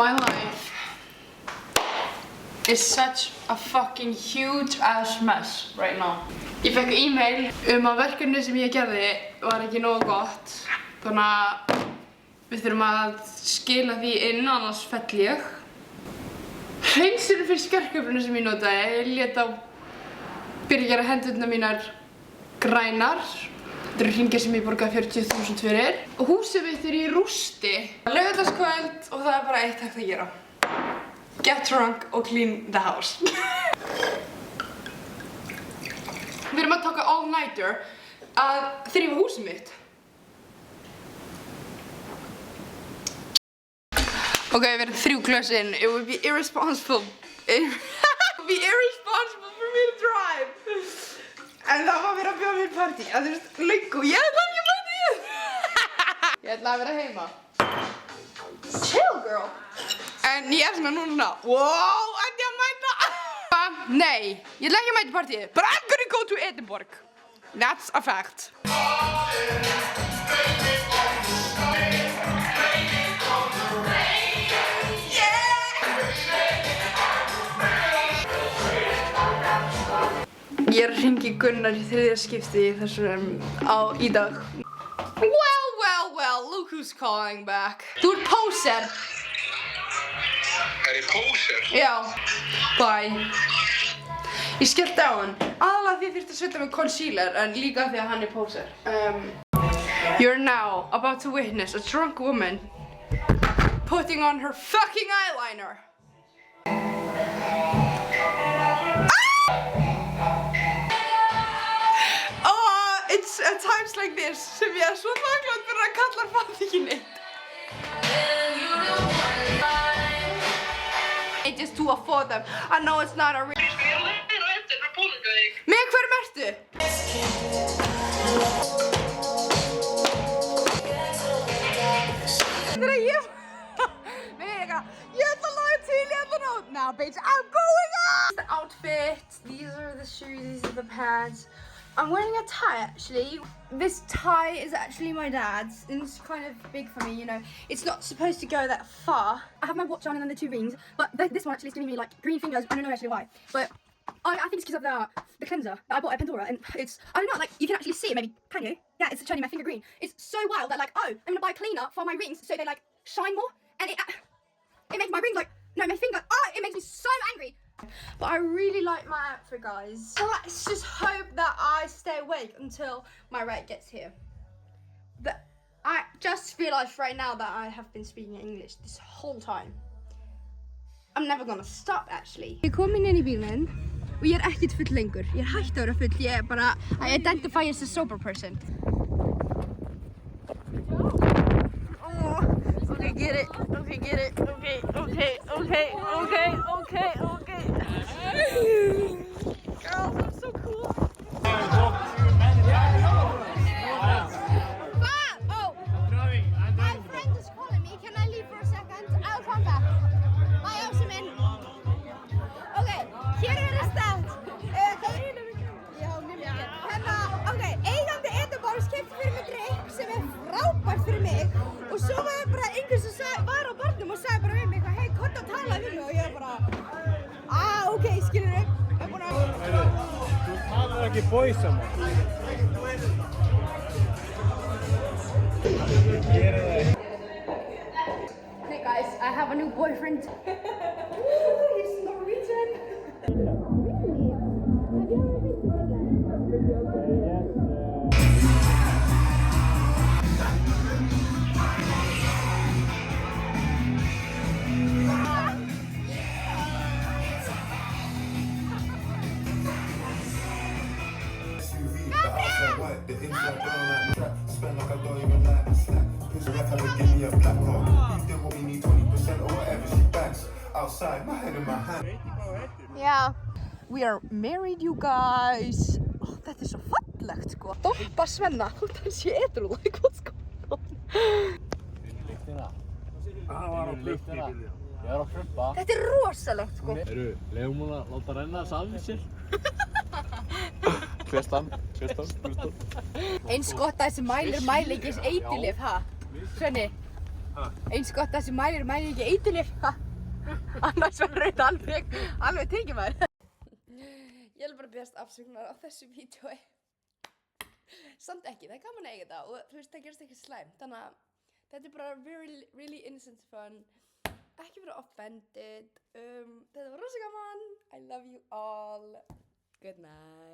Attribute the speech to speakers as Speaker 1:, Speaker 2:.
Speaker 1: My life is such a fucking huge ass mess right now. Ég fekk e-mail að verkefni sem ég gerði var ekki nógu gott. Þannig að við þurfum að skila því inn, annars fell ég. Hreinsurinn fyrir skarköflunum sem ég notaði, ég lét á byrja að gera hendurnar mínar grænar. Þetta eru hringir sem ég borgaði 40.000 fyrir. Og húsið mitt í rústi. Laugardagskvöld og það er bara eitt hægt að gera. Get drunk og clean the house. Við erum að taka all-nighter að þrífa húsið mitt. Ok, við erum 3 glös inn. It would be irresponsible. For me to drive. En það var verið að bjóða mér partí. Það er löngu. Ég ætla ekki að partí. Ég ætla að vera heima. Chill, girl. En ég er svona núna. Wow, ætti ég að mæta? Nei, ég ætla ekki að mæta partíið. But I'm gonna go to Edinburgh. That's a fact. Ég er að hringja í Gunnar í 3. skipti í dag. Well, look who's calling back. Þú ert poser.
Speaker 2: Er ég poser?
Speaker 1: Já, bye. Ég skellti á hann. Aðalega því ég þurfti að svita með concealer, en líka því að hann er poser. You're now about to witness a drunk woman putting on her fucking eyeliner. It's at times like this sem ég er svo þakklátt fyrir að kallar fatt ekki neitt. It is to afford them. I know it's not a real. Með hverjum ertu? Þegar ég ætla að laga til í allan nótt. Now bitch, I'm going out! The outfit, these are the shoes, these are the pants. I'm wearing a tie actually. This tie is actually my dad's and it's kind of big for me, you know. It's not supposed to go that far. I have my watch on and then the 2 rings, but this one actually is giving me like green fingers. I don't know actually why, but I think it's because of the cleanser that I bought at Pandora, and it's, I don't know, like you can actually see it maybe, can you? Yeah, it's turning my finger green. It's so wild that like, oh, I'm gonna buy a cleaner for my rings so they like shine more, and it makes my rings like, no, my finger, oh, it makes me so angry. But I really like my outfit, guys. So let's just hope that I stay awake until my ride gets here. But I just realized right now that I have been speaking English this whole time. I'm never gonna stop, actually. Ég kom inn í bílinn og ég er ekkert full lengur. Ég er hætt að vera full, ég er bara, I identify as a sober person. Okay, get it. Okay, get it. Okay. Girls, I'm so cool. Oh, my friend is calling me. Can I leave for a second? I'll come back. Bye, Ásuminn. Okay, hér er það. Já, mjög mikið. Okay, eigandi Edinburghs keypti fyrir mig drykk sem er frábært fyrir mig. Og svo var ég bara einhver sem var á barnum og sagði bara við mig hey, komdu að tala við mig og ég bara ok, skilur þau? Ég er búin að...
Speaker 3: Þú talar ekki boy saman.
Speaker 1: Hey guys, I have a new boyfriend. He's Norwegian. Really? Have you ever been to Finland?
Speaker 3: Yes.
Speaker 4: The inside down like trap, spend like I don't even like the snap. Push the rap and give me a black card. Please do what we need 20% or whatever she bags. Outside, my head in my hand.
Speaker 1: Yeah. We are married, you guys. Oh, þetta er svo fallegt, sko. Doppa Svenna, hvort hann sé edrú, like what's going on?
Speaker 3: Lyktina. Það var á lyktina. Ég er á krumpa.
Speaker 1: Þetta er rosalegt, sko.
Speaker 3: Legum hún að láta renna þess af sér. Hlustan. Eins
Speaker 1: gott að þessi mælir mæli ekki eiturlyf, ha? Svenni, Eins gott þessi mælir ekki eiturlyf. Annars verður þetta alveg tekið maður. Ég vil bara beðast afsökunar á þessu vídeói. Samt ekki, það er gaman að eiga þetta og þú veist, það gerist ekki slæmt. Þannig að þetta er bara really innocent fun. Ekki vera offended. Þetta var rosa gaman. I love you all. Good night.